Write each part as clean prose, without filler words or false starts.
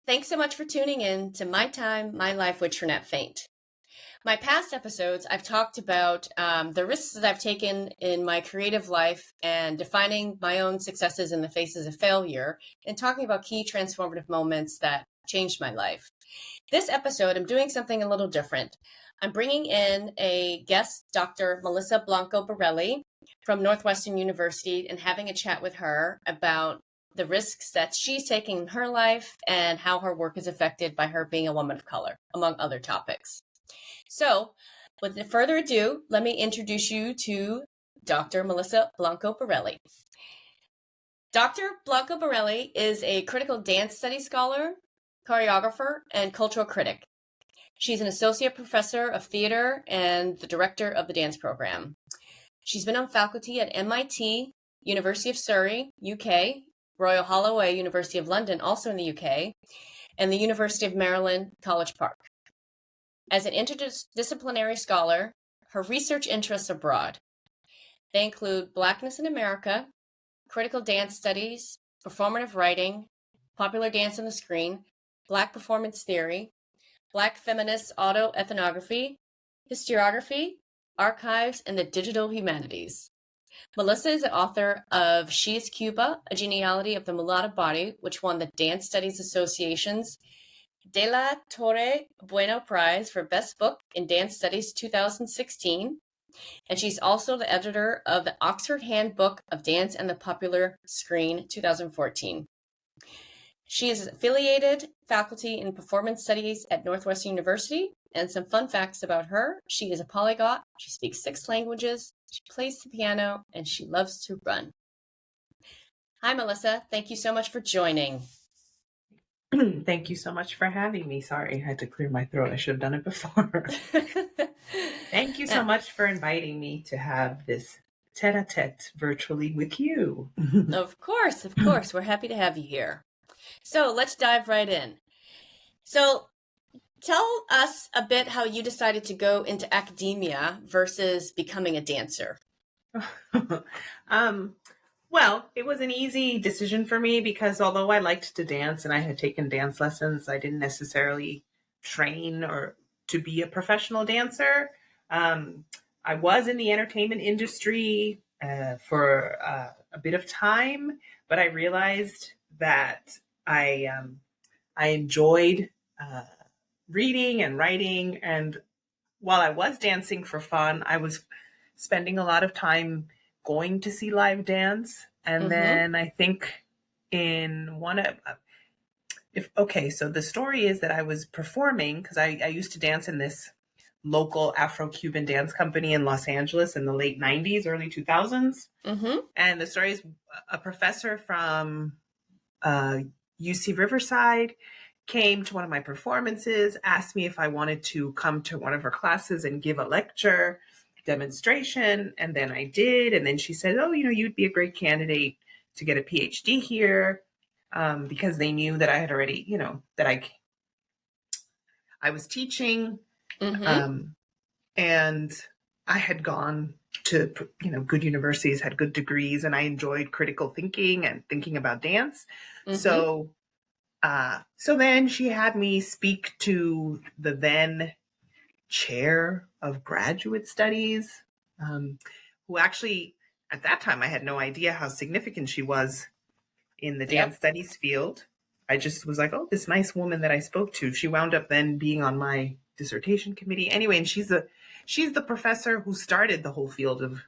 Thanks so much for tuning in to My Time, My Life with Trinette Faint. My past episodes, I've talked about the risks that I've taken in my creative life and defining my own successes in the faces of failure and talking about key transformative moments that changed my life. This episode, I'm doing something a little different. I'm bringing in a guest, Dr. Melissa Blanco Borelli from Northwestern University, and having a chat with her about the risks that she's taking in her life and how her work is affected by her being a woman of color, among other topics. So, with further ado, let me introduce you to Dr. Melissa Blanco Borelli. Dr. Blanco Borelli is a critical dance studies scholar, choreographer, and cultural critic. She's an associate professor of theater and the director of the dance program. She's been on faculty at MIT, University of Surrey, UK, Royal Holloway, University of London, also in the UK, and the University of Maryland, College Park. As an interdisciplinary scholar, her research interests are broad. They include Blackness in America, critical dance studies, performative writing, popular dance on the screen, Black performance theory, Black feminist ethnography, historiography, archives, and the digital humanities. Melissa is the author of She is Cuba, A Genealogy of the Mulatto Body, which won the Dance Studies Association's De La Torre Bueno Prize for Best Book in Dance Studies 2016. And she's also the editor of the Oxford Handbook of Dance and the Popular Screen 2014. She is affiliated faculty in performance studies at Northwestern University. And some fun facts about her: she is a polyglot, she speaks 6 languages, she plays the piano, and she loves to run. Hi, Melissa. Thank you so much for joining. Thank you so much for having me. Sorry, I had to clear my throat. I should have done it before. Thank you so much for inviting me to have this tete-a-tete virtually with you. Of course. We're happy to have you here. So let's dive right in. So tell us a bit how you decided to go into academia versus becoming a dancer. Well, it was an easy decision for me because although I liked to dance and I had taken dance lessons, I didn't necessarily train or to be a professional dancer. I was in the entertainment industry for a bit of time, but I realized that I enjoyed reading and writing, and while I was dancing for fun, I was spending a lot of time going to see live dance. And then I think in one of, so the story is that I was performing because I used to dance in this local Afro-Cuban dance company in Los Angeles in the late 90s, early 2000s. And the story is a professor from UC Riverside came to one of my performances, asked me if I wanted to come to one of her classes and give a lecture demonstration. And then I did. And then she said, oh, you'd be a great candidate to get a PhD here, because they knew that I had already, that I was teaching. And I had gone to, good universities, had good degrees, and I enjoyed critical thinking and thinking about dance. So then she had me speak to the then chair of graduate studies, who actually, at that time, I had no idea how significant she was in the dance studies field. I just was like, oh, this nice woman that I spoke to. She wound up then being on my dissertation committee. Anyway, and she's the professor who started the whole field of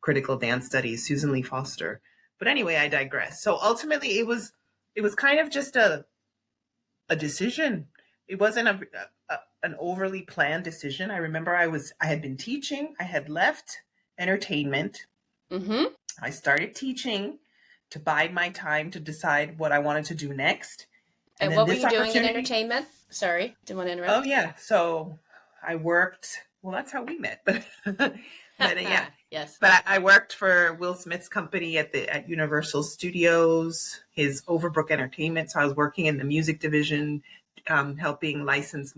critical dance studies, Susan Lee Foster. But anyway, I digress. So ultimately, it was kind of just a decision. It wasn't an overly planned decision. I remember I had been teaching. I had left entertainment. I started teaching to bide my time to decide what I wanted to do next. And what were you doing in entertainment? Sorry, didn't want to interrupt. Oh, yeah. So I worked, well, that's how we met. But yeah. Yes. But I worked for Will Smith's company at Universal Studios, his Overbrook Entertainment. So I was working in the music division, helping license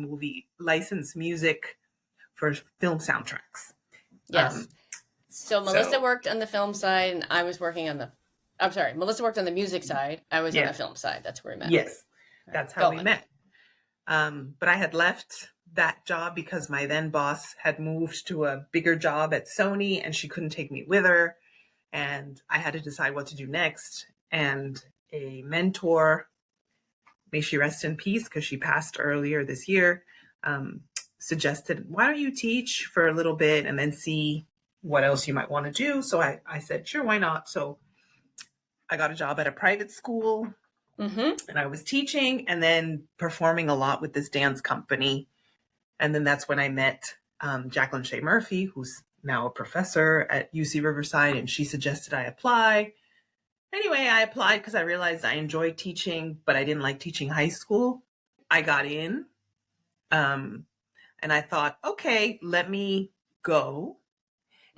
music for film soundtracks. Yes. So Melissa worked on the film side, and Melissa worked on the music side. I was on the film side. That's where we met. Yes. That's how Go we on. met. But I had left that job because my then boss had moved to a bigger job at Sony and she couldn't take me with her. And I had to decide what to do next. And a mentor, may she rest in peace because she passed earlier this year, um, suggested, why don't you teach for a little bit and then see what else you might want to do? So I said, sure, why not? So I got a job at a private school Mm-hmm. and I was teaching and then performing a lot with this dance company. And then that's when I met Jacqueline Shea Murphy, who's now a professor at UC Riverside, and she suggested I apply. Anyway, I applied because I realized I enjoyed teaching, but I didn't like teaching high school. I got in, and I thought, okay, let me go.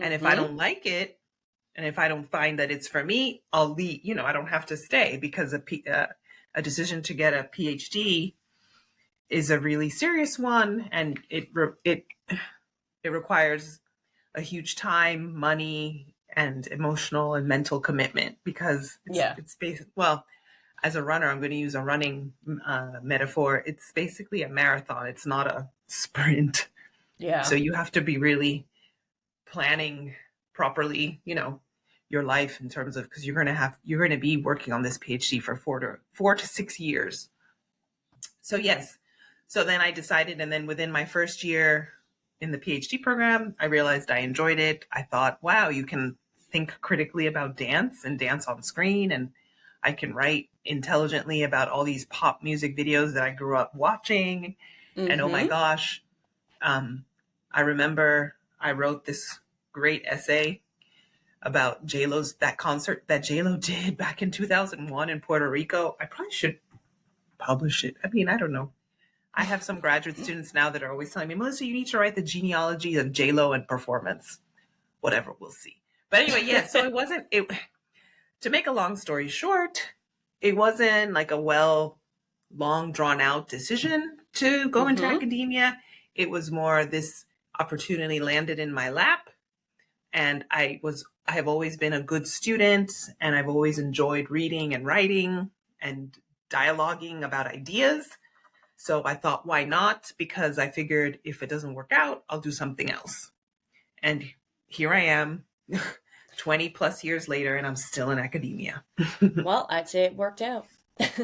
And if I Mm-hmm. don't like it, and if I don't find that it's for me, I'll leave. You know, I don't have to stay because a decision to get a PhD is a really serious one, and it requires a huge time, money, and emotional and mental commitment because Yeah. it's basically, well, as a runner, I'm going to use a running metaphor. It's basically a marathon. It's not a sprint. Yeah. So you have to be really planning properly, you know, your life in terms of, because you're going to be working on this PhD for 4 to 6 years. So yes. So then I decided, and then within my first year in the PhD program, I realized I enjoyed it. I thought, wow, you can think critically about dance and dance on screen, and I can write intelligently about all these pop music videos that I grew up watching. And oh my Mm-hmm. gosh, I remember I wrote this great essay about JLo's that concert that JLo did back in 2001 in Puerto Rico. I probably should publish it. I mean, I don't know. I have some graduate students now that are always telling me, Melissa, you need to write the genealogy of JLo and performance. Whatever, we'll see. But anyway, yeah, so it wasn't it to make a long story short, it wasn't like a long drawn out decision to go into Mm-hmm. academia. It was more this opportunity landed in my lap, and I have always been a good student, and I've always enjoyed reading and writing and dialoguing about ideas. So I thought, why not? Because I figured if it doesn't work out, I'll do something else. And here I am 20 plus years later, and I'm still in academia. Well, I'd say it worked out.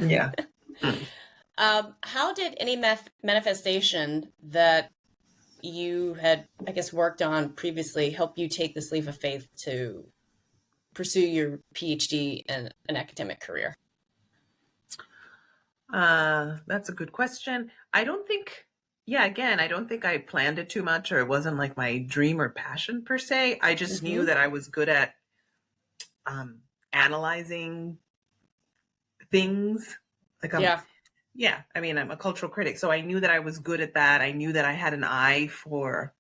Yeah. Mm. How did any manifestation that you had, I guess, worked on previously help you take this leap of faith to pursue your PhD and an academic career? That's a good question. I don't think, yeah, again, I don't think I planned it too much or it wasn't like my dream or passion per se. I just knew Mm-hmm. that I was good at um, analyzing things. Like Yeah. yeah, I mean, I'm a cultural critic. So I knew that I was good at that. I knew that I had an eye for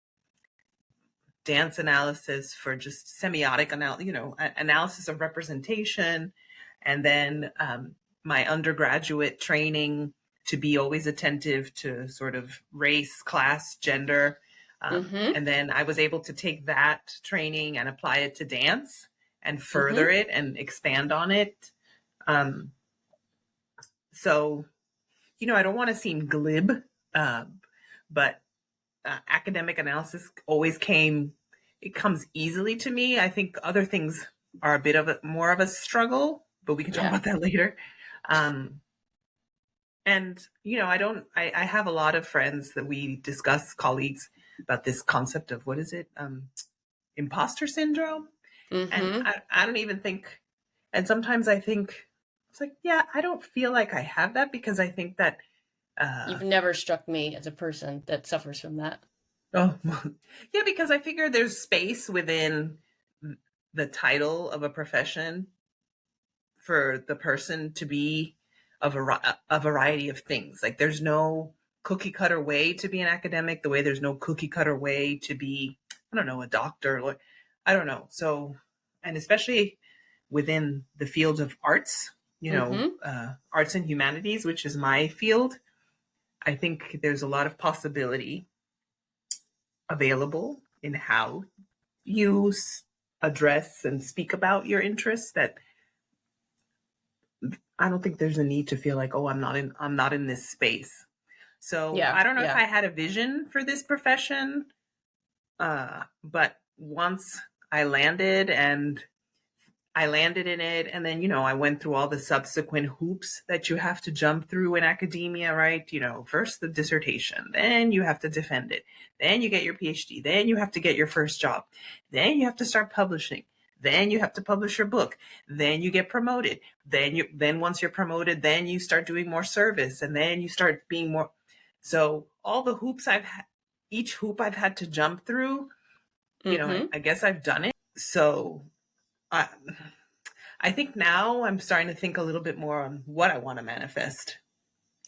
dance analysis, for just semiotic analysis of representation. And then my undergraduate training to be always attentive to sort of race, class, gender. Mm-hmm. And then I was able to take that training and apply it to dance and further Mm-hmm. it and expand on it. Um, so, I don't want to seem glib, uh, but academic analysis it comes easily to me. I think other things are a bit of more of a struggle, but we can talk Yeah. about that later. Um, and, I have a lot of friends that we discuss, colleagues, about this concept of what is it? Imposter syndrome. And Mm-hmm. I don't even think, and sometimes I think, it's like, yeah, I don't feel like I have that because I think that, uh, You've never struck me as a person that suffers from that. oh, yeah, because I figure there's space within the title of a profession for the person to be a variety of things. Like there's no cookie cutter way to be an academic, the way there's no cookie cutter way to be, I don't know, a doctor. Or I don't know. So, and especially within the field of arts, Mm-hmm. arts and humanities, which is my field, I think there's a lot of possibility available in how you address and speak about your interests that I don't think there's a need to feel like, oh, I'm not in this space. So Yeah, I don't know if yeah. I had a vision for this profession, but once I landed and I landed in it, and then, I went through all the subsequent hoops that you have to jump through in academia, right? First the dissertation, then you have to defend it, then you get your PhD, then you have to get your first job, then you have to start publishing, then you have to publish your book, then you get promoted, then once you're promoted, then you start doing more service, and then you start being more. So all the hoops each hoop I've had to jump through, Mm-hmm. I guess I've done it. So I, I think now I'm starting to think a little bit more on what I want to manifest.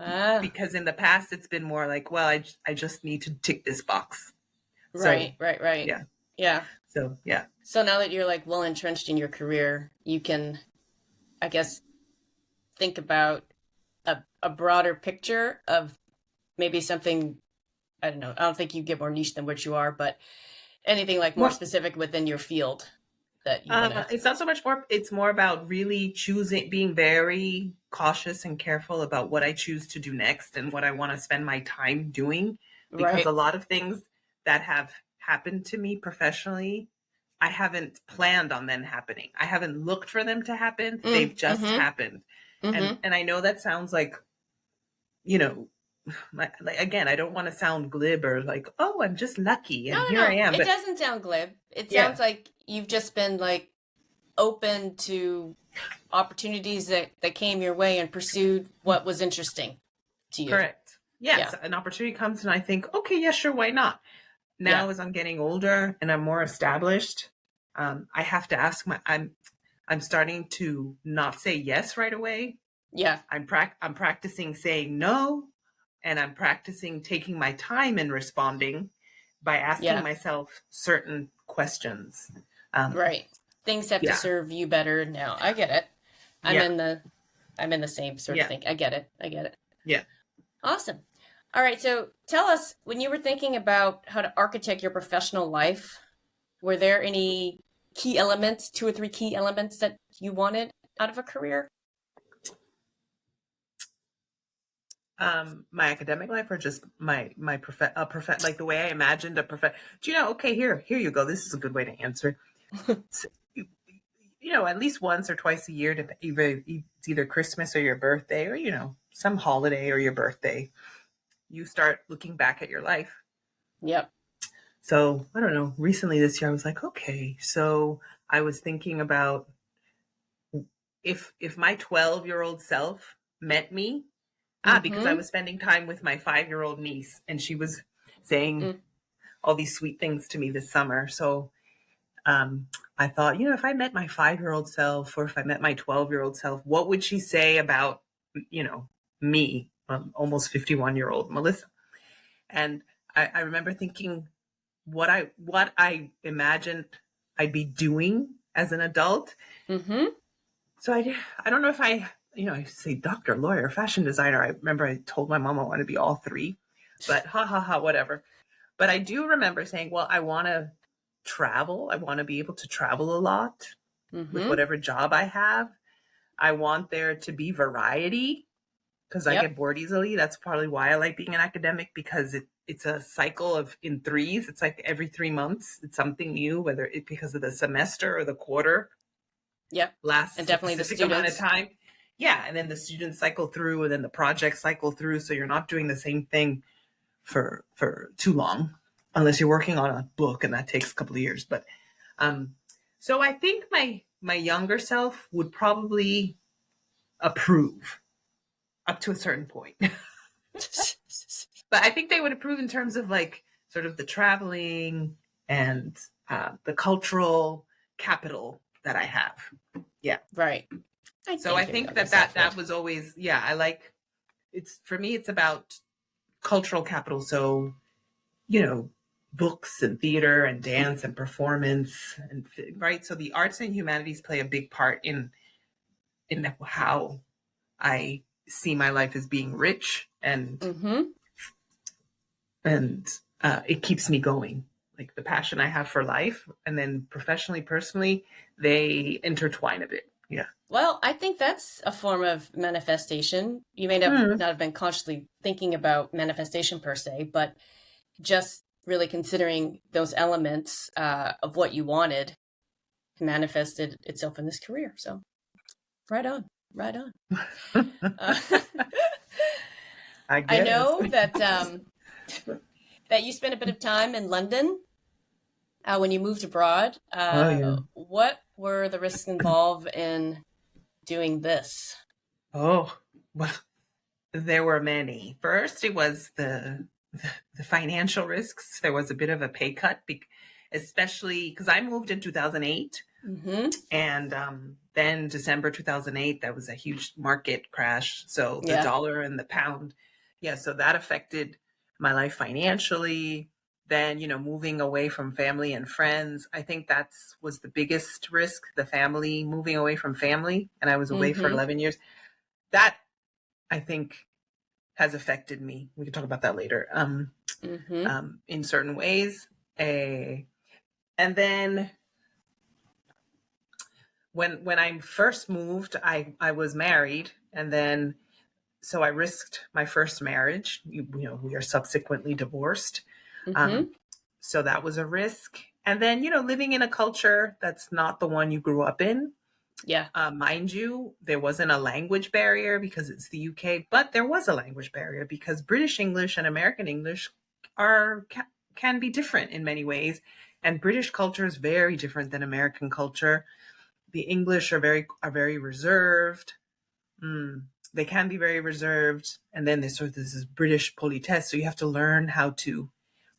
Ah, Because in the past, it's been more like, well, I just need to tick this box. So, right, right, right. yeah. Yeah. So, yeah. So now that you're like well entrenched in your career, you can, I guess, think about a broader picture of maybe something, I don't know, I don't think you get more niche than what you are, but anything like more Well, specific within your field that you want to. it's not so much more, it's more about really being very cautious and careful about what I choose to do next and what I want to spend my time doing. Because a Right. lot of things that have happened to me professionally, I haven't planned on them happening. I haven't looked for them to happen. They've just Mm-hmm. happened. And Mm-hmm. and I know that sounds like, you know, like, again, I don't want to sound glib or like, oh, I'm just lucky No, and here no, I no. am. It But doesn't sound glib. It yeah, sounds like you've just been like open to opportunities that came your way and pursued what was interesting to you. correct. Yes, Yeah. an opportunity comes and I think, okay, yeah, sure, why not? Yeah. Now, as I'm getting older and I'm more established, I have to ask I'm starting to not say yes right away. Yeah. I'm practicing saying no, and I'm practicing taking my time in responding by asking Yeah. myself certain questions. Um, Right. Things have to yeah, serve you better now. I get it. I'm yeah, in the I'm in the same sort of yeah, thing. I get it. I get it. yeah. Awesome. All right, so tell us when you were thinking about how to architect your professional life, were there any key elements, two or three key elements that you wanted out of a career? My academic life, or just my like the way I imagined a Do you know? Okay, here you go. This is a good way to answer. So, at least once or twice a year, to it's either Christmas or your birthday, or some holiday or your birthday, you start looking back at your life. Yep. So I don't know. Recently this year, I was like, okay. So I was thinking about if my 12-year-old self met me, because I Mm-hmm. was spending time with my 5-year-old niece, and she was saying Mm. all these sweet things to me this summer. So um, I thought, if I met my 5-year-old self, or if I met my 12-year-old self, what would she say about, me, almost 51-year-old Melissa? And I remember thinking what I imagined I'd be doing as an adult. Mm-hmm. So I don't know if I say doctor, lawyer, fashion designer. I remember I told my mom I want to be all three, but ha ha ha, whatever. But I do remember saying, well, I want to travel. I want to be able to travel a lot with Mm-hmm. whatever job I have. I want there to be variety because I Yep. get bored easily. That's probably why I like being an academic, because it's a cycle of in threes. It's like every 3 months, it's something new, whether it because of the semester or the quarter Yep. And lasts a definitely the specific amount of students. time. Yeah, and then the students cycle through, and then the projects cycle through. So you're not doing the same thing for too long, unless you're working on a book, and that takes a couple of years. But um, so I think my younger self would probably approve up to a certain point. But I think they would approve in terms of like sort of the traveling and the cultural capital that I have. Yeah. Right. I So I think your think younger that self was always, yeah, I like, it's for me it's about cultural capital. So, you know, books and theater and dance and performance, and right. So the arts and humanities play a big part in how I see my life as being rich, and would. Mm-hmm. and it keeps me going. Like the passion I have for life, and then professionally, personally, they intertwine a bit. Yeah. Well, I think that's a form of manifestation. You may have Mm. not have been consciously thinking about manifestation per se, but just really considering those elements of what you wanted manifested itself in this career. So right on, right on. Uh, I I guess. know that that you spent a bit of time in London when you moved abroad. Oh yeah. What were the risks involved in doing this? Oh, well, there were many. First, it was the financial risks. There was a bit of a pay cut, especially because I moved in 2008, Mm-hmm. and then December 2008, that was a huge market crash. So the Yeah. dollar and the pound, yeah, so that affected my life financially. Then, moving away from family and friends, I think that's was the biggest risk, the family, moving away from family. And I was away for Mm-hmm. 11 years. That, I think, has affected me. We can talk about that later. Mm-hmm. In certain ways. And then when I first moved, I was married, and then so I risked my first marriage. We are subsequently divorced. Mm-hmm. Um, so that was a risk. And then, living in a culture that's not the one you grew up in. Yeah. Mind you, there wasn't a language barrier because it's the UK, but there was a language barrier because British English and American English are can be different in many ways, and British culture is very different than American culture. The English are very reserved. Mm, they can be very reserved, and then there's sort of this British politesse, so you have to learn how to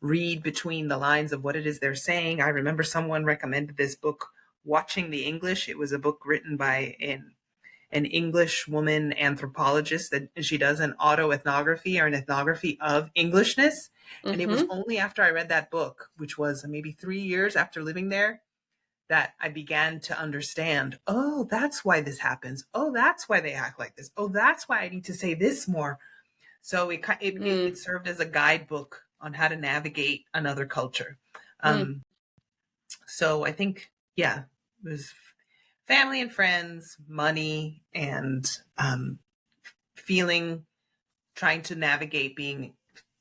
read between the lines of what it is they're saying. I remember someone recommended this book, Watching the English. It was a book written by an English woman anthropologist, that she does an auto-ethnography or an ethnography of Englishness. And it was Mm-hmm. only after I read that book, which was maybe 3 years after living there, that I began to understand, oh, that's why this happens. Oh, that's why they act like this. Oh, that's why I need to say this more. So it Mm. served as a guidebook on how to navigate another culture. Mm. Um, so I think, yeah, it was family and friends, money, and feeling, trying to navigate being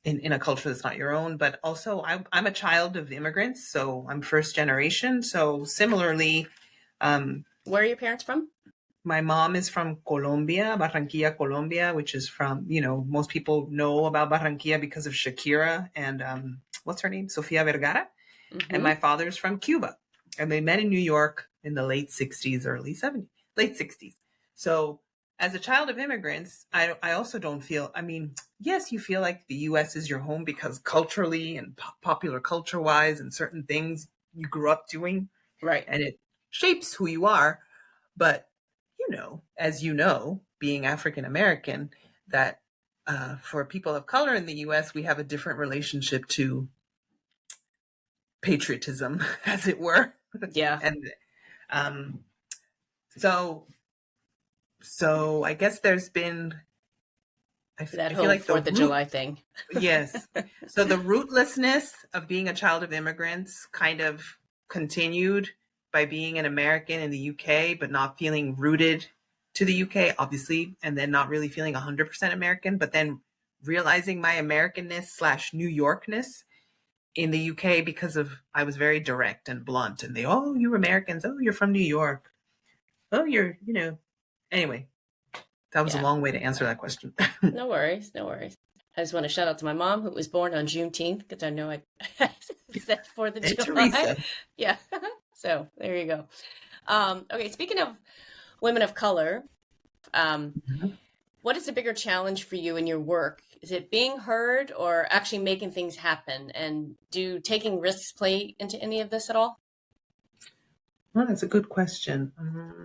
in a culture that's not your own. But also, I'm a child of immigrants, so I'm first generation. So similarly, Where are your parents from? my mom is from Colombia, Barranquilla, Colombia, which is from, most people know about Barranquilla because of Shakira and what's her name? Sofia Vergara. And Mm-hmm. my father's from Cuba. And they met in New York in the late 60s, early 70s, late 60s. So as a child of immigrants, I also don't feel, I mean, yes, you feel like the US is your home because culturally and popular culture wise and certain things you grew up doing, Right. and it shapes who you are. But, as being African American, that for people of color in the US, we have a different relationship to patriotism, as it were. Yeah. And um, so, I guess there's been, That I feel whole like the Fourth of root, July thing. yes. So the rootlessness of being a child of immigrants kind of continued by being an American in the UK, but not feeling rooted to the UK, obviously, and then not really feeling 100% American, but then realizing my Americanness slash New Yorkness in the UK because of I was very direct and blunt, and oh, you're Americans, oh, you're from New York, oh, you're, anyway, that was a Yeah. long way to answer that question. No worries. No worries. I just want to shout out to my mom, who was born on Juneteenth, because I know I said Fourth of And July. Teresa. Yeah. So there you go. Okay. Speaking of women of color, um, what is the bigger challenge for you in your work? Is it being heard or actually making things happen? And do taking risks play into any of this at all? Well, that's a good question.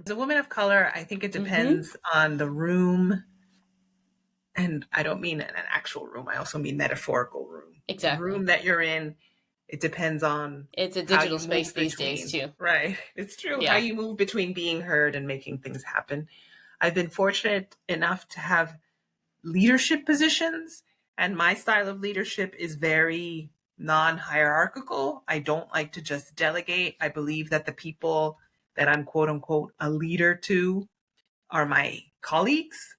As a woman of color, I think it Mm-hmm. depends on the room. And I don't mean an actual room, I also mean metaphorical room. The Exactly. room that you're in, it depends on It's a how digital you space move these days between, too. right? It's true, how Yeah. you move between being heard and making things happen. I've been fortunate enough to have leadership positions, and my style of leadership is very non-hierarchical. I don't like to just delegate. I believe that the people that I'm quote unquote a leader to are my colleagues.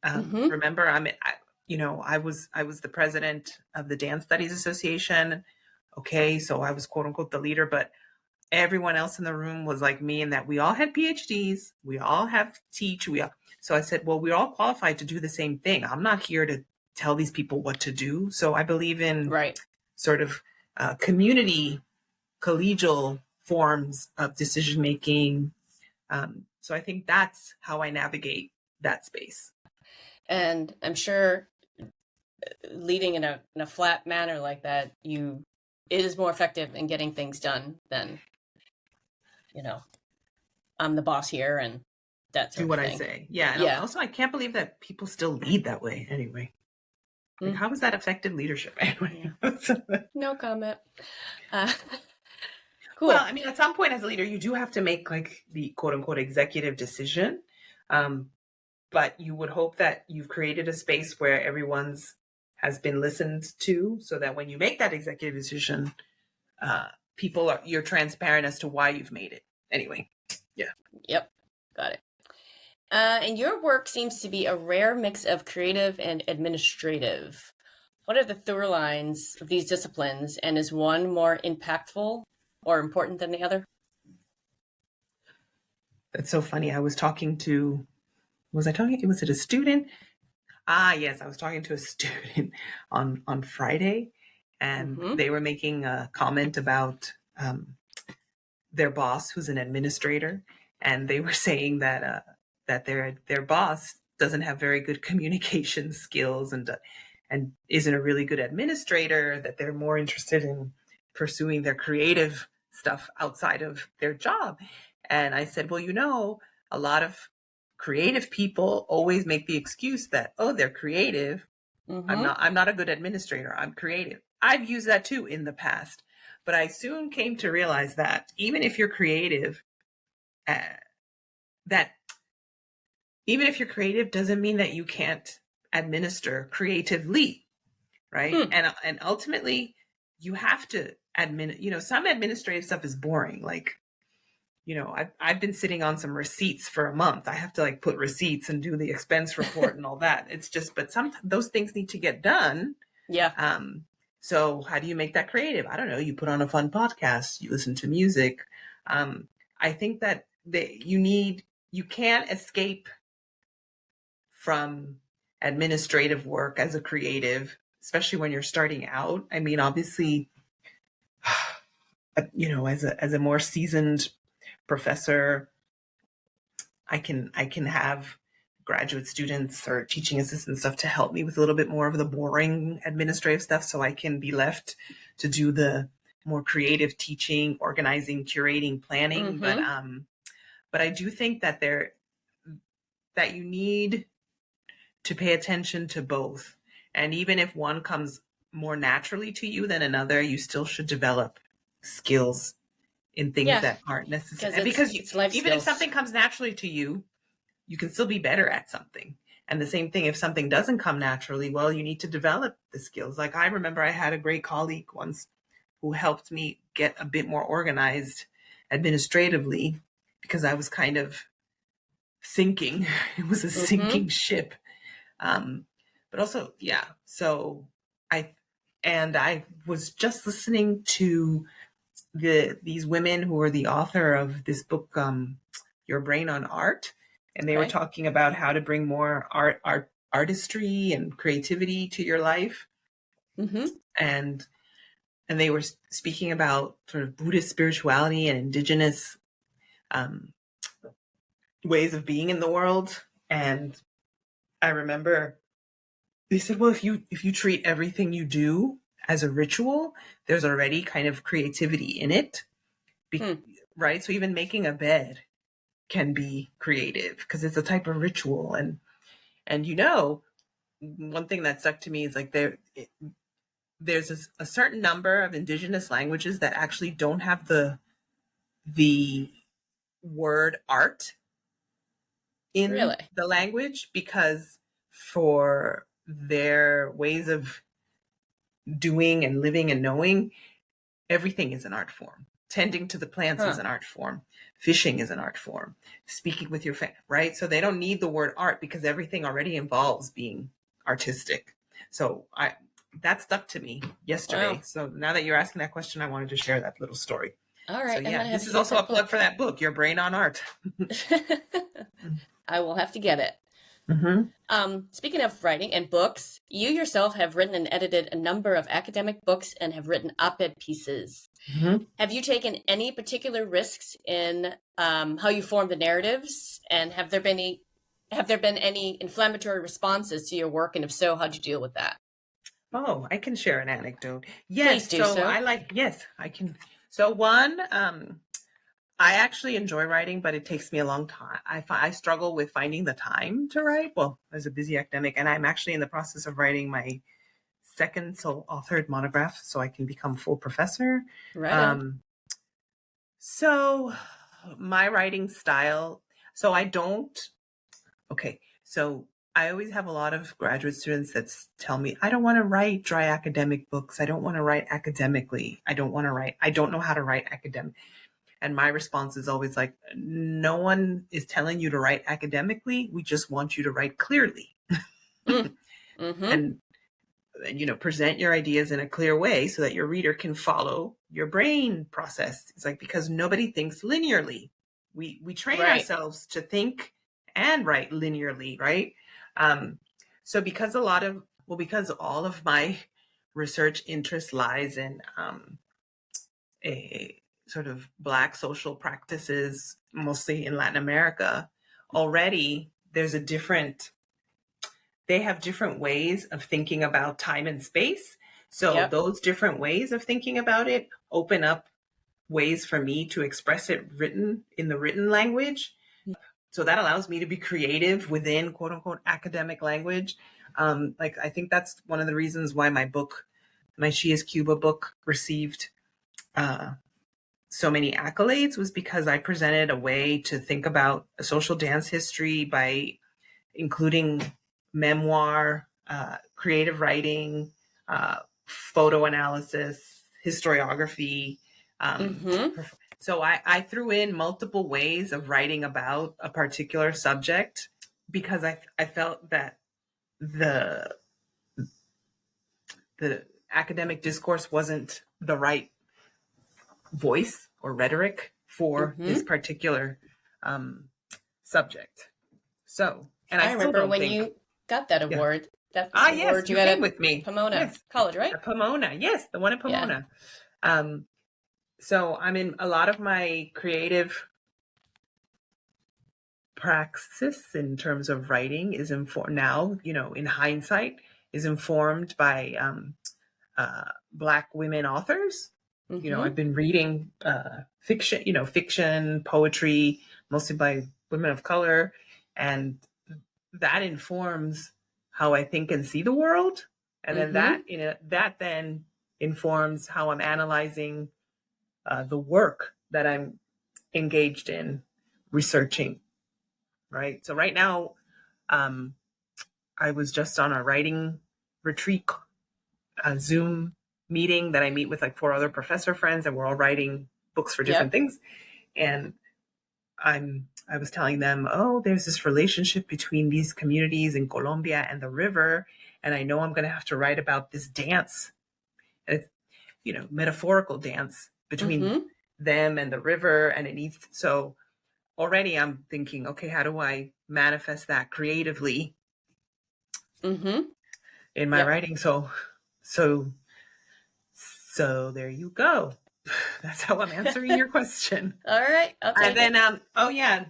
Mm-hmm. Remember, I was the president of the Dance Studies Association. Okay, so I was quote unquote the leader, but everyone else in the room was like me in that we all had PhDs, we all have teach, so I said, well, we're all qualified to do the same thing. I'm not here to tell these people what to do. So I believe in Right. sort of community, collegial forms of decision making. So I think that's how I navigate that space. And I'm sure leading in a flat manner like that, it is more effective in getting things done than, I'm the boss here and that Do sort of what I thing. say. Yeah. And Yeah. also, I can't believe that people still lead that way anyway. Like, Mm. how is that effective leadership anyway? Yeah. No comment. Uh, Well, cool. I mean, at some point as a leader, you do have to make like the quote unquote executive decision. Um, but you would hope that you've created a space where everyone's has been listened to so that when you make that executive decision, you're transparent as to why you've made it. Anyway, yeah. Yep. Got it. And your work seems to be a rare mix of creative and administrative. What are the through lines of these disciplines, and is one more impactful or important than the other? That's so funny. Was I talking? Was it a student? Ah, yes, I was talking to a student on Friday, and Mm-hmm. they were making a comment about their boss, who's an administrator, and they were saying that their boss doesn't have very good communication skills and isn't a really good administrator. That they're more interested in pursuing their creative stuff outside of their job. And I said, well, a lot of creative people always make the excuse that, oh, they're creative. Mm-hmm. I'm not a good administrator. I'm creative. I've used that too in the past, but I soon came to realize that even if you're creative, uh, that even if you're creative doesn't mean that you can't administer creatively, right? Hmm. And ultimately, you have to some administrative stuff is boring. Like, I've been sitting on some receipts for a month. I have to like put receipts and do the expense report and all that. It's just, but some those things need to get done. Yeah. So how do you make that creative? I don't know. You put on a fun podcast, you listen to music. I think that you can't escape from administrative work as a creative, especially when you're starting out. I mean, obviously, as a more seasoned professor, I can have graduate students or teaching assistant stuff to help me with a little bit more of the boring administrative stuff so I can be left to do the more creative teaching, organizing, curating, planning. Mm-hmm. But I do think that that you need to pay attention to both. And even if one comes more naturally to you than another, you still should develop skills in things Yeah. that aren't necessary. Because Because it's life even if skills. something comes naturally to you, you can still be better at something. And the same thing, if something doesn't come naturally, well, you need to develop the skills. Like I remember I had a great colleague once who helped me get a bit more organized administratively because I was kind of sinking. It was a Mm-hmm. sinking ship. But also, yeah. So I was just listening to these women who are the author of this book, Your Brain on Art, and they were Okay. talking about how to bring more artistry and creativity to your life, Mm-hmm. and they were speaking about sort of Buddhist spirituality and indigenous um, ways of being in the world. And I remember they said, well, if you treat everything you do as a ritual, there's already kind of creativity in it, Hmm. right? So even making a bed can be creative because it's a type of ritual. And one thing that stuck to me is like there's a certain number of indigenous languages that actually don't have the word art in Really? the language because for their ways of doing and living and knowing, everything is an art form. Tending to the plants is an art form. Fishing is an art form. Speaking with your family, right? So they don't need the word art because everything already involves being artistic. So that stuck to me yesterday. Wow. So now that you're asking that question, I wanted to share that little story. All right. So I'm gonna yeah, have this to is get also a that plug book. for that book, Your Brain on Art. I will have to get it. Speaking of writing and books, you yourself have written and edited a number of academic books and have written op-ed pieces. Have you taken any particular risks in how you form the narratives? And have there been any inflammatory responses to your work? And if so, how'd you deal with that? Oh, I can share an anecdote. Please Yes. do So so. yes, I can. So one, I actually enjoy writing, but it takes me a long time. I struggle with finding the time to write. Well, as a busy academic, and I'm actually in the process of writing my second authored monograph so I can become full professor. Right on. So my writing style, so I don't, okay, so I always have a lot of graduate students that tell me, I don't want to write dry academic books. I don't want to write academically. I don't know how to write academic. And my response is always like, no one is telling you to write academically. We just want you to write clearly. Mm-hmm. And present your ideas in a clear way so that your reader can follow your brain process. It's like, because nobody thinks linearly. We train Right. ourselves to think and write linearly, right? So because all of my research interest lies in a sort of Black social practices, mostly in Latin America, already they have different ways of thinking about time and space. So Yep. those different ways of thinking about it open up ways for me to express it in the written language. So that allows me to be creative within quote unquote academic language. Like I think that's one of the reasons why my She is Cuba book received so many accolades, was because I presented a way to think about a social dance history by including memoir, creative writing, photo analysis, historiography. Um, Mm-hmm. so I threw in multiple ways of writing about a particular subject because I felt that the the academic discourse wasn't the right voice or rhetoric for this Mm-hmm. particular um, subject. So, and I I still remember don't when think, you got that yeah. award. That's Ah, the yes, award you you got came at with me. Pomona Yes, College, right? at Pomona. Yes, the one at Yeah. Pomona. Um, so I'm in a lot of my creative praxis in terms of writing is informed now, in hindsight, is informed by Black women authors. Mm-hmm. I've been reading fiction, poetry, mostly by women of color, and that informs how I think and see the world. And then Mm-hmm. that then informs how I'm analyzing the work that I'm engaged in researching. Right. So right now, um, I was just on a writing retreat, a Zoom meeting that I meet with like 4 other professor friends, and we're all writing books for different Yep. things. And I was telling them, oh, there's this relationship between these communities in Colombia and the river, and I know I'm going to have to write about this dance, and it's metaphorical dance between Mm-hmm. them and the river, and it needs. So already I'm thinking, okay, how do I manifest that creatively Mm-hmm. in my Yep. writing? So there you go. That's how I'm answering your question. All right, I'll And take it. then, oh yeah.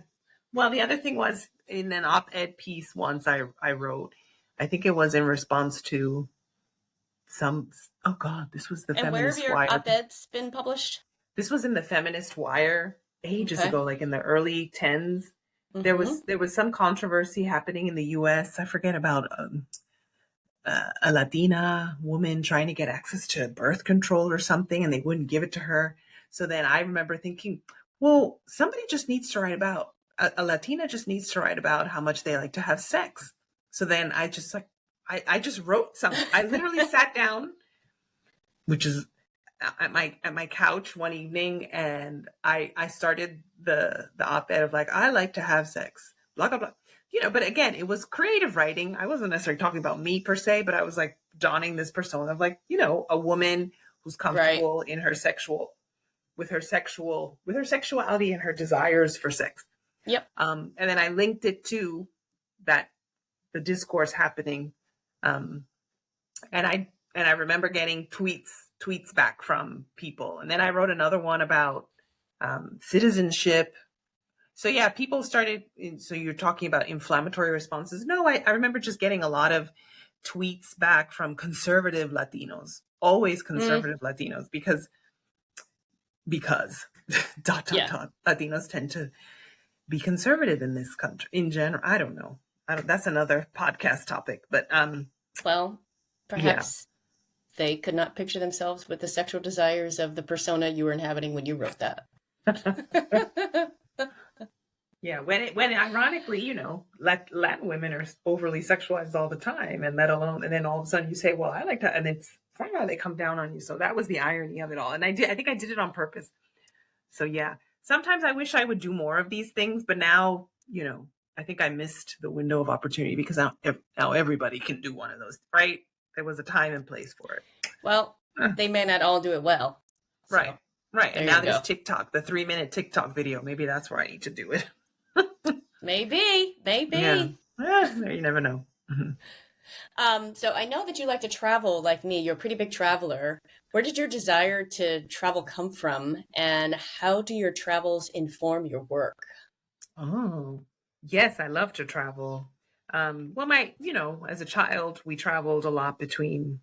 Well, the other thing was in an op-ed piece once I wrote, I think it was in response to oh God, this was the And where have Feminist your Wire. op-eds been published? This was in the Feminist Wire ages Okay. ago, like in the early tens. Mm-hmm. There was some controversy happening in the U.S. I forget about a Latina woman trying to get access to birth control or something, and they wouldn't give it to her. So then I remember thinking, well, somebody just needs to write about a Latina just needs to write about how much they like to have sex. So then I just wrote something. I literally sat down, which is at my couch one evening, and I started the op-ed of like, I like to have sex, blah blah blah. But again, it was creative writing. I wasn't necessarily talking about me per se, but I was like donning this persona of like, a woman who's Right. comfortable in with her sexuality and her desires for sex. Yep. And then I linked it to that the discourse happening. And I remember getting tweets back from people. And then I wrote another one about citizenship. So yeah, people started. So you're talking about inflammatory responses. No, I remember just getting a lot of tweets back from conservative Latinos, always conservative Latinos, because Yeah. Latinos tend to be conservative in this country in general. I don't know. That's another podcast topic, but Well, yeah. perhaps they could not picture themselves with the sexual desires of the persona you were inhabiting when you wrote that. Yeah, when ironically, Latin women are overly sexualized all the time, and let alone, and then all of a sudden you say, "Well, I like to," and it's somehow they come down on you. So that was the irony of it all, and I think I did it on purpose. So yeah, sometimes I wish I would do more of these things, but now, I think I missed the window of opportunity because now everybody can do one of those, right? There was a time and place for it. Well, they may not all do it well. So, right. And there now you there's go. TikTok, the 3-minute TikTok video. Maybe that's where I need to do it. Maybe. Yeah. You never know. So I know that you like to travel like me. You're a pretty big traveler. Where did your desire to travel come from, and how do your travels inform your work? Oh, yes, I love to travel. Well, as a child, we traveled a lot between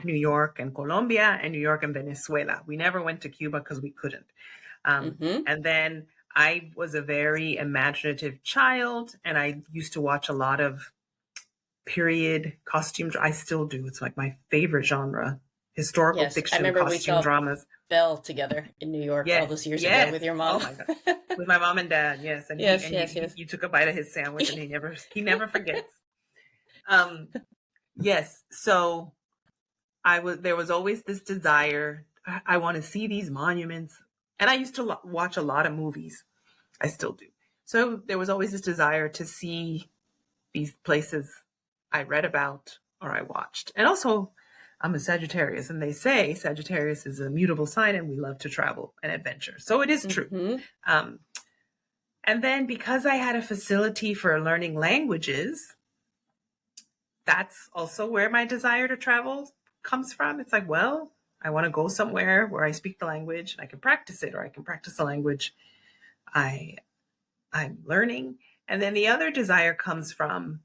New York and Colombia and New York and Venezuela. We never went to Cuba because we couldn't. Mm-hmm. And then I was a very imaginative child, and I used to watch a lot of period costume. I still do. It's like my favorite genre, historical Yes, I fiction remember we costume saw dramas. Belle together in New York all Yes, those years ago yes. with your Oh mom. my God. With my mom and dad, yes. And Yes, yes, yes. you took a bite of his sandwich, and he never forgets. Um, yes. So there was always this desire. I want to see these monuments. And I used to watch a lot of movies. I still do. So there was always this desire to see these places I read about or I watched. And also, I'm a Sagittarius, and they say Sagittarius is a mutable sign and we love to travel and adventure. So it is true. Mm-hmm. And then because I had a facility for learning languages, that's also where my desire to travel comes from. It's like, well, I want to go somewhere where I speak the language and I can practice it, or I can practice the language I'm learning. And then the other desire comes from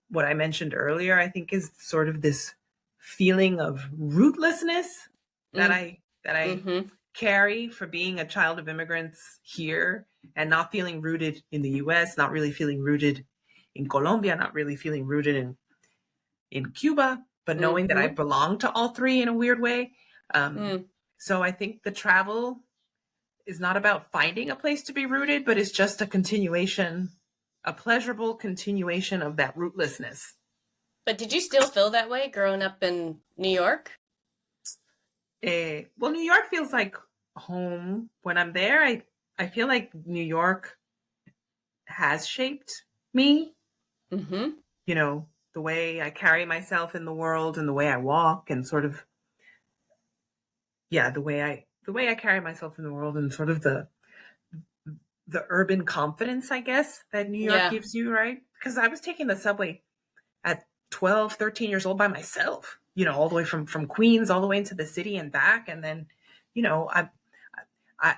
what I mentioned earlier, I think, is sort of this feeling of rootlessness that I Mm-hmm. carry for being a child of immigrants here and not feeling rooted in the US, not really feeling rooted in Colombia, not really feeling rooted in Cuba, but knowing that I Mm-hmm. belong to all three in a weird way. So I think the travel is not about finding a place to be rooted, but it's just a pleasurable continuation of that rootlessness. But did you still feel that way growing up in New York? Well, New York feels like home. When I'm there, I feel like New York has shaped me. Mm-hmm. The way I carry myself in the world and the way I walk and sort of, yeah, the way I carry myself in the world and sort of the urban confidence, I guess, that New York Yeah. gives you, right? Because I was taking the subway at 12, 13 years old by myself, all the way from Queens all the way into the city and back. And then, I I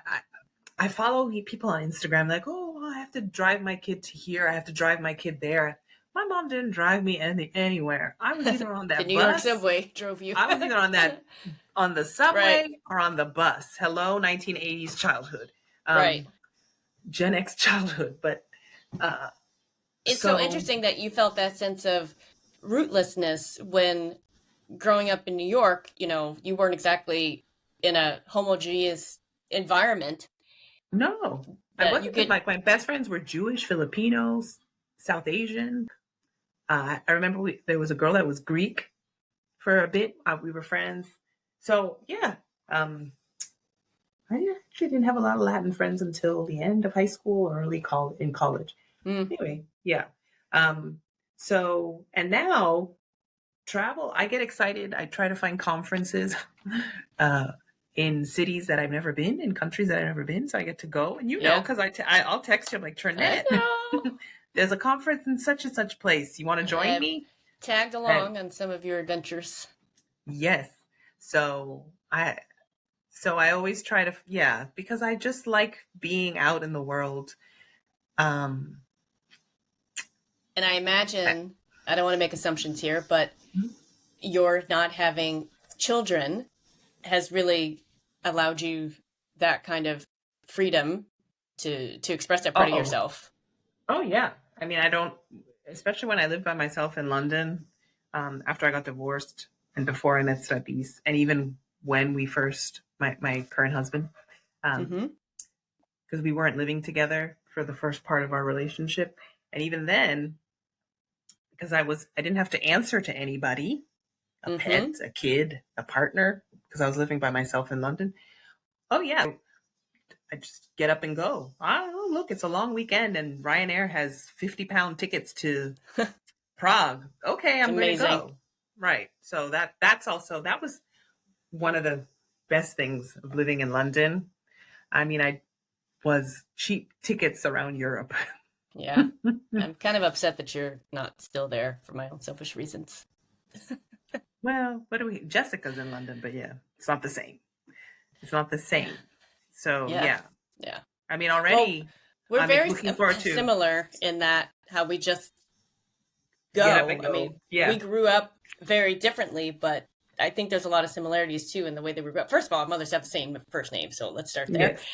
I follow people on Instagram like, oh, I have to drive my kid to here, I have to drive my kid there. My mom didn't drive me anywhere. I was either on The that New York bus, subway drove you. I was either on the subway Right. or on the bus. Hello, 1980s childhood, Right. Gen X childhood. But It's so interesting that you felt that sense of rootlessness when growing up in New York, you weren't exactly in a homogeneous environment. No, I That you wasn't, because could. my best friends were Jewish, Filipinos, South Asian. I remember there was a girl that was Greek for a bit. We were friends. So yeah, I actually didn't have a lot of Latin friends until the end of high school or in college. Mm. Anyway, yeah. Um, so and now travel, I get excited. I try to find conferences uh, in cities that I've never been, in countries that I've never been. So I get to go, and Yeah, because I'll text you, I'm like, I Trinette, know. there's a conference in such and such place. You want to join I've me? tagged And along on some of your adventures. yes. So I always try to, yeah, because I just like being out in the world. Um, And I I- imagine, I don't want to make assumptions here, but your not having children has really allowed you that kind of freedom to express that part of oh, yourself. oh yeah. I mean, I don't, especially when I lived by myself in London, after I got divorced and before I met Steppies, and even when we first, my current husband, Mm-hmm. because we weren't living together for the first part of our relationship. And even then, because I didn't have to answer to anybody, a pet, Mm-hmm. a kid, a partner, because I was living by myself in London. Oh yeah, I just get up and go. Oh, look, it's a long weekend and Ryanair has 50-pound tickets to Prague. Okay, It's I'm going to amazing. go. Right. So that was one of the best things of living in London. I mean, I was cheap tickets around Europe. Yeah. I'm kind of upset that you're not still there for my own selfish reasons. Well, Jessica's in London, but yeah, it's not the same. It's not the Yeah. same. So Yeah. yeah, Yeah. I mean, Well, already we're I'm very looking forward to similar in that how we just get up go. and I mean, go. Yeah. we grew up very differently, but I think there's a lot of similarities too in the way that we grew up. First of all, our mothers have the same first name, so let's start there. Yes.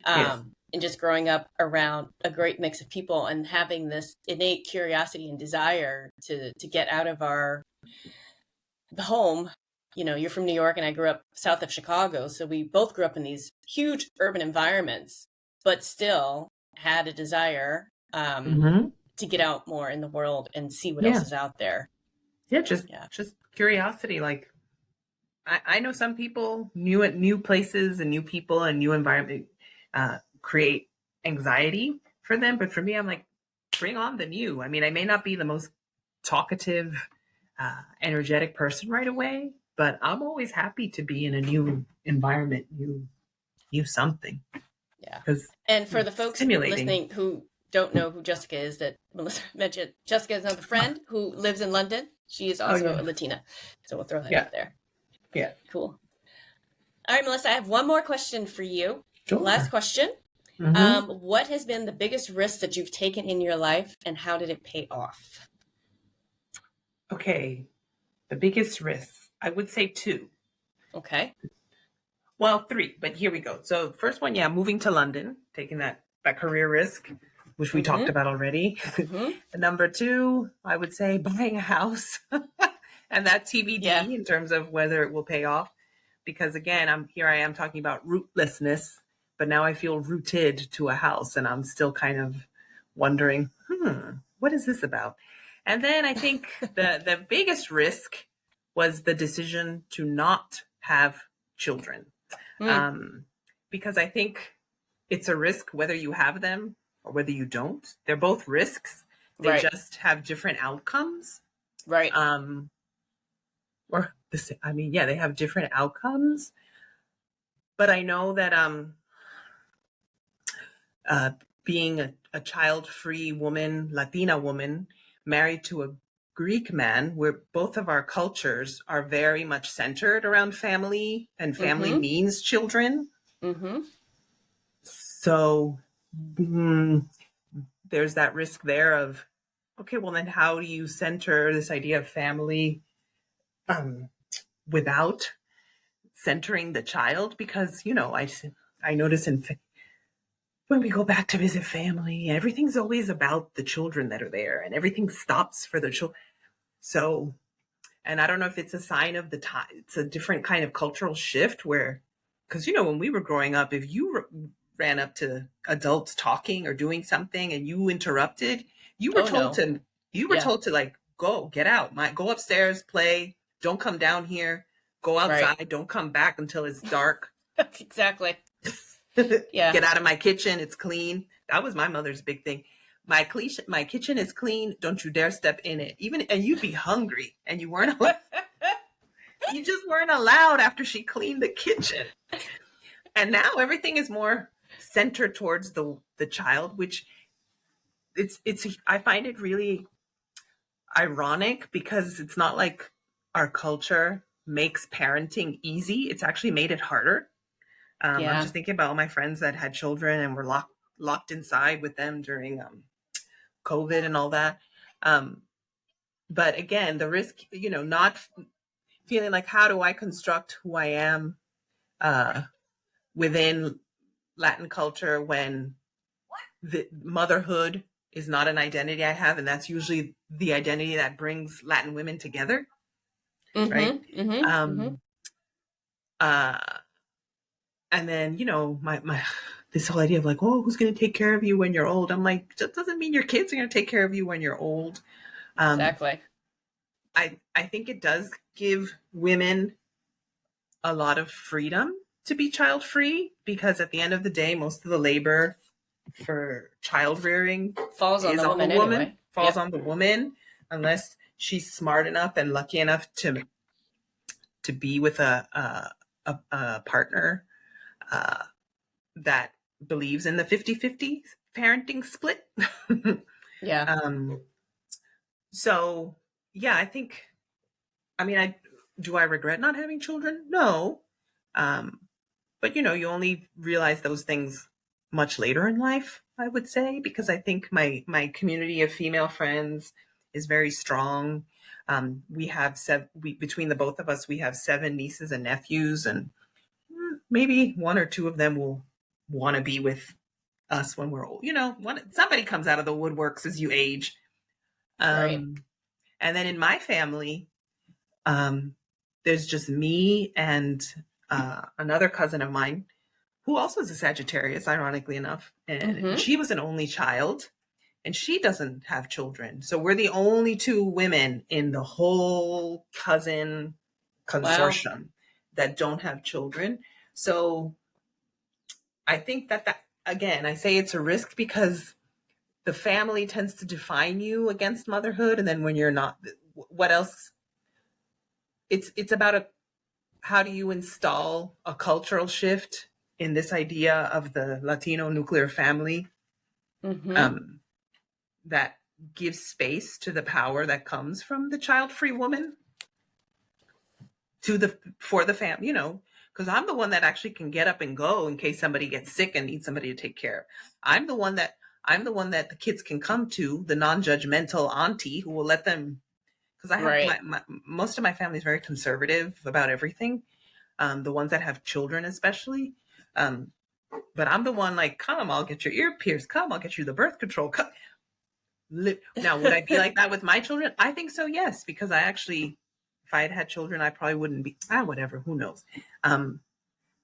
Yes. And just growing up around a great mix of people and having this innate curiosity and desire to get out of our the home. You know, you're from New York and I grew up south of Chicago, so we both grew up in these huge urban environments, but still had a desire Hmm. to get out more in the world and see what else Yeah. is out there. Yeah. Yeah. Just curiosity. Like I know some people new places and new people and new environment create anxiety for them, but for me, I'm like, bring on the new. I mean, I may not be the most talkative, energetic person right away, but I'm always happy to be in a new environment, new something, Yeah. because And for the it's folks stimulating. listening who don't know who Jessica is, that Melissa mentioned, Jessica is another friend who lives in London. She is Oh also yeah, a Latina. So we'll throw that yeah, out there. yeah. Cool. All right, Melissa, I have one more question for you. Last Sure. question. Hmm. What has been the biggest risk that you've taken in your life and how did it pay off? Okay, the biggest risks, I would say two. Okay. Well, three, but here we go. So first one, yeah, moving to London, taking that career risk, which we talked Mm-hmm. about already. Mm-hmm. And number two, I would say buying a house, and that Yeah. TBD in terms of whether it will pay off. Because again, I am talking about rootlessness, but now I feel rooted to a house, and I'm still kind of wondering, what is this about? And then I think the biggest risk was the decision to not have children, Mm, um, because I think it's a risk whether you have them or whether you don't. They're both risks. They right. just have different outcomes. Right. Um, or the same, I mean, yeah, they have different outcomes. But I know that uh, being a child-free woman, Latina woman, married to a Greek man, where both of our cultures are very much centered around family, and family Mm-hmm. means children. Mm-hmm. So mm, there's that risk there of, okay, well then how do you center this idea of family um, without centering the child? Because I notice when we go back to visit family, everything's always about the children that are there, and everything stops for the children. So, and I don't know if it's a sign of the time. It's a different kind of cultural shift where, because when we were growing up, if you ran up to adults talking or doing something and you interrupted, you were Oh told no. to, you were Yeah. told to like go, get out, go upstairs, play, don't come down here. Go outside. Right. Don't come back until it's dark. Exactly. Yeah. Get out of my kitchen. It's clean. That was my mother's big thing. My kitchen is clean. Don't you dare step in it. And you'd be hungry, and you just weren't allowed after she cleaned the kitchen. And now everything is more centered towards the child, which it's I find it really ironic because it's not like our culture makes parenting easy. It's actually made it harder. I'm Yeah. just thinking about all my friends that had children and were locked inside with them during COVID and all that. But again, the risk, not feeling like, how do I construct who I am within Latin culture when the motherhood is not an identity I have, and that's usually the identity that brings Latin women together, right? Mm-hmm. Mm-hmm. Mm-hmm. Uh, and then my this whole idea of like, oh, who's going to take care of you when you're old? I'm like, that doesn't mean your kids are going to take care of you when you're old. Exactly. I think it does give women a lot of freedom to be child free, because at the end of the day, most of the labor for child rearing Falls on is the on the woman woman, anyway. falls Yep. on the woman, unless she's smart enough and lucky enough to be with a partner that believes in the 50-50 parenting split. Yeah. So yeah, I think, do I regret not having children? No. But you only realize those things much later in life, I would say, because I think my community of female friends is very strong. We have between the both of us, we have 7 nieces and nephews, and maybe 1 or 2 of them will want to be with us when we're old. Somebody comes out of the woodworks as you age. Right. And then in my family, there's just me and another cousin of mine who also is a Sagittarius, ironically enough. And Mm-hmm. she was an only child, and she doesn't have children. So we're the only 2 women in the whole cousin Wow. consortium that don't have children. So I think that again, I say it's a risk because the family tends to define you against motherhood. And then when you're not, what else? It's about how do you install a cultural shift in this idea of the Latino nuclear family, Mm-hmm. um, that gives space to the power that comes from the child-free woman for the family, because I'm the one that actually can get up and go in case somebody gets sick and needs somebody to take care of. I'm the one that the kids can come to, the non-judgmental auntie who will let them, because I have Right. most of my family is very conservative about everything. The ones that have children, especially. But I'm the one like, come, I'll get your ear pierced. Come, I'll get you the birth control. Come. Now, would I be like that with my children? I think so, yes, because if I had had children, I probably wouldn't be, whatever, who knows.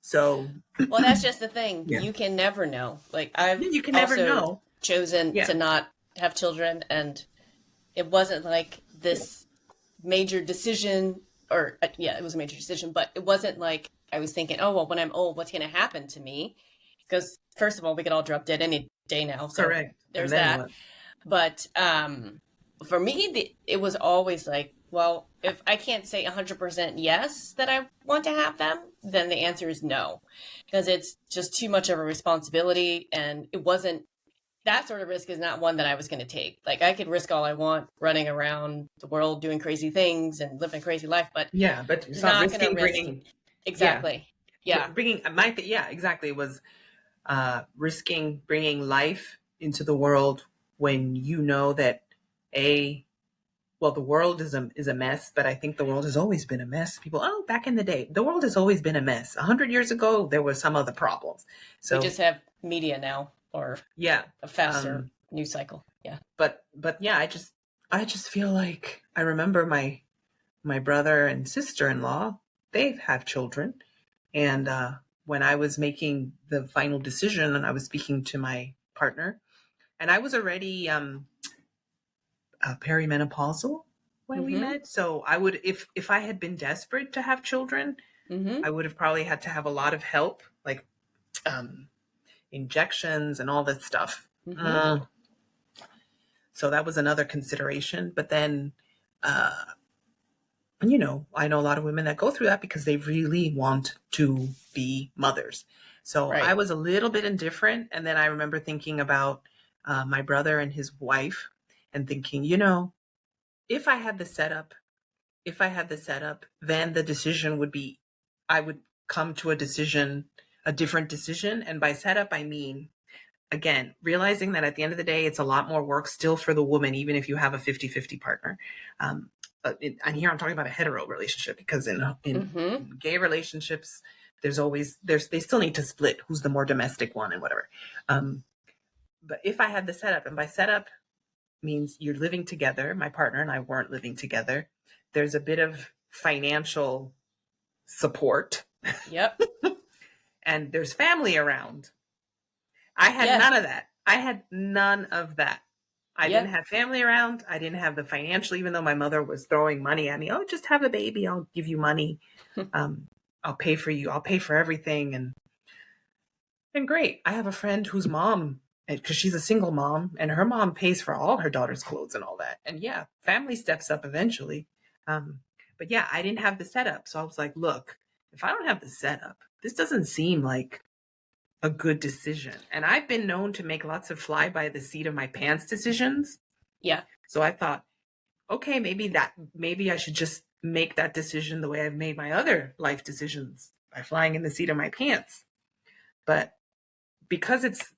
So, Well, that's just the thing. yeah. You can never know. Like, I've You can never also know. chosen Yeah. to not have children, and it wasn't like this major decision, or yeah, it was a major decision, but it wasn't like I was thinking, oh, well, when I'm old, what's going to happen to me? Because first of all, we could all drop dead any day now. So Correct. And there's then that. what? But for me, it was always like, well, if I can't say 100% yes that I want to have them, then the answer is no, because it's just too much of a responsibility. And it wasn't, that sort of risk is not one that I was going to take. Like, I could risk all I want running around the world doing crazy things and living a crazy life, but Yeah, but it's not not going to risking risk. bringing, yeah, Exactly. Yeah. bringing, yeah, exactly. It was risking bringing life into the world when you know that the world is a mess, but I think the world has always been a mess. People, back in the day, the world has always been a mess. 100 years ago, there were some other problems. We So just have media now, or yeah, a faster news cycle. Yeah. but yeah, I just feel like I remember my brother and sister-in-law. They have children, and when I was making the final decision, and I was speaking to my partner, and I was already perimenopausal when we Mm-hmm. met. So I would, if I had been desperate to have children, Mm-hmm. I would have probably had to have a lot of help, like um, injections and all this stuff. Mm-hmm. Mm. So that was another consideration. But then, uh, I know a lot of women that go through that because they really want to be mothers. So I Right. was a little bit indifferent. And then I remember thinking about my brother and his wife and thinking, if I had the setup, then the decision would be, I would come to a different decision. And by setup, I mean, again, realizing that at the end of the day, it's a lot more work still for the woman, even if you have a 50-50 partner. Um, and here I'm talking about a hetero relationship, because Mm-hmm. in gay relationships, they still need to split who's the more domestic one and whatever. But if I had the setup, and by setup means you're living together, my partner and I weren't living together, there's a bit of financial support, Yep. and there's family around. I had Yeah. none of that. I had none of that. I didn't Yep. have family around. I didn't have the financial, even though my mother was throwing money at me. Oh, just have a baby. I'll give you money. Um, I'll pay for you. I'll pay for everything. And great. I have a friend whose mom, because she's a single mom, and her mom pays for all her daughter's clothes and all that. And yeah, family steps up eventually. But yeah, I didn't have the setup. So I was like, look, if I don't have the setup, this doesn't seem like a good decision. And I've been known to make lots of fly by the seat of my pants decisions. Yeah. So I thought, okay, maybe I should just make that decision the way I've made my other life decisions, by flying in the seat of my pants. But because it's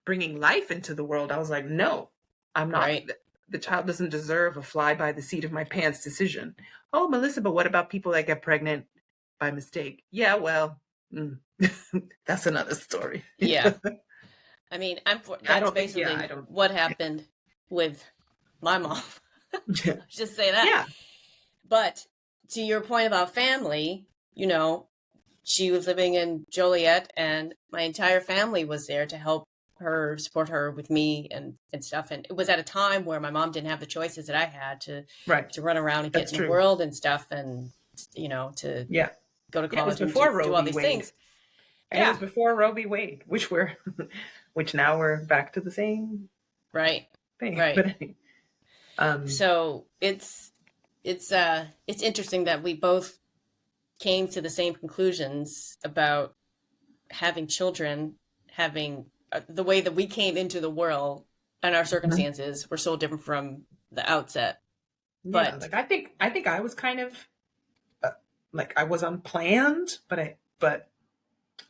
bringing life into the world, I was like, no, I'm not. Right. The child doesn't deserve a fly by the seat of my pants decision. Oh, Melissa, but what about people that get pregnant by mistake? Yeah, well, that's another story. Yeah. I mean, I that's don't think, yeah, I basically don't. what happened with my mom. Yeah. Just say that. Yeah. But to your point about family, she was living in Joliet, and my entire family was there to help her, support her with me and stuff. And it was at a time where my mom didn't have the choices that I had Right. to run around and get That's in the true. world and stuff, and to Yeah. go to Yeah. It was college and before do Roe all v. these Wade. things. And it Yeah. was before Roe v. Wade, which now we're back to the same Right. thing. Right. But anyway, So it's interesting that we both came to the same conclusions about having children, having the way that we came into the world, and our circumstances were so different from the outset. yeah, But like I think I was kind of like I was unplanned, but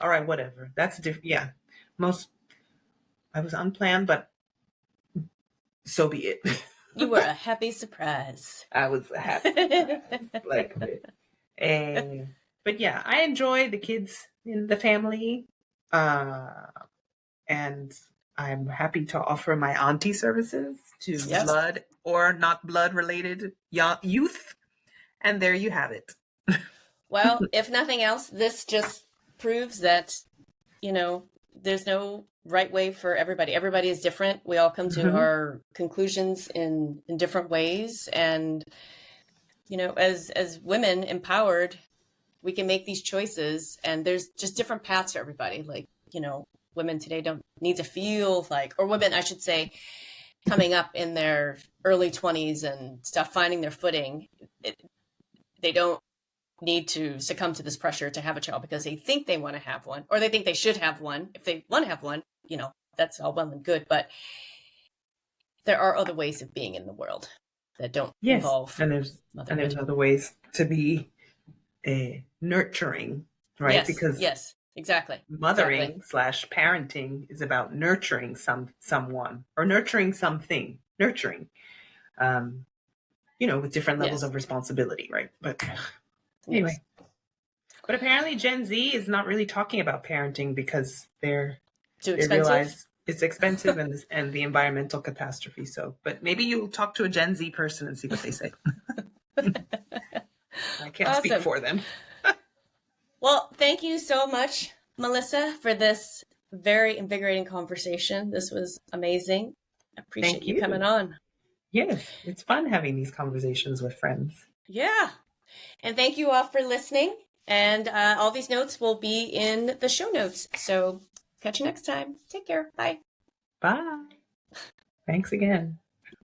all right, whatever. That's different. Yeah, most I was unplanned, but so be it. you were a happy surprise. I was a happy surprise, like, and but yeah, I enjoy the kids in the family, uh, and I'm happy to offer my auntie services to Yep. blood or not blood related youth, and there you have it. Well, if nothing else, this just proves that, there's no right way for everybody. Everybody is different. We all come to Mhm. our conclusions in different ways. And, as women empowered, we can make these choices, and there's just different paths for everybody. Like, women today don't need to feel like, or women, I should say, coming up in their early 20s and stuff, finding their footing, they don't need to succumb to this pressure to have a child because they think they want to have one, or they think they should have one. If they want to have one, that's all well and good. But there are other ways of being in the world that don't Yes, involve and there's motherhood. other ways to be nurturing, right? Yes, Because yes, exactly, exactly. mothering slash parenting is about nurturing someone or nurturing something, nurturing, um, with different levels Yes, of responsibility, right? But yes. anyway, but apparently Gen Z is not really talking about parenting because Too they expensive? realize it's expensive and the environmental catastrophe. So, but maybe you'll talk to a Gen Z person and see what they say. I can't speak Awesome. for them. Well, thank you so much, Melissa, for this very invigorating conversation. This was amazing. I appreciate Thank you coming you. on. Yes, it's fun having these conversations with friends. Yeah. And thank you all for listening. And all these notes will be in the show notes. So catch you next time. Take care. Bye. Bye. Thanks again.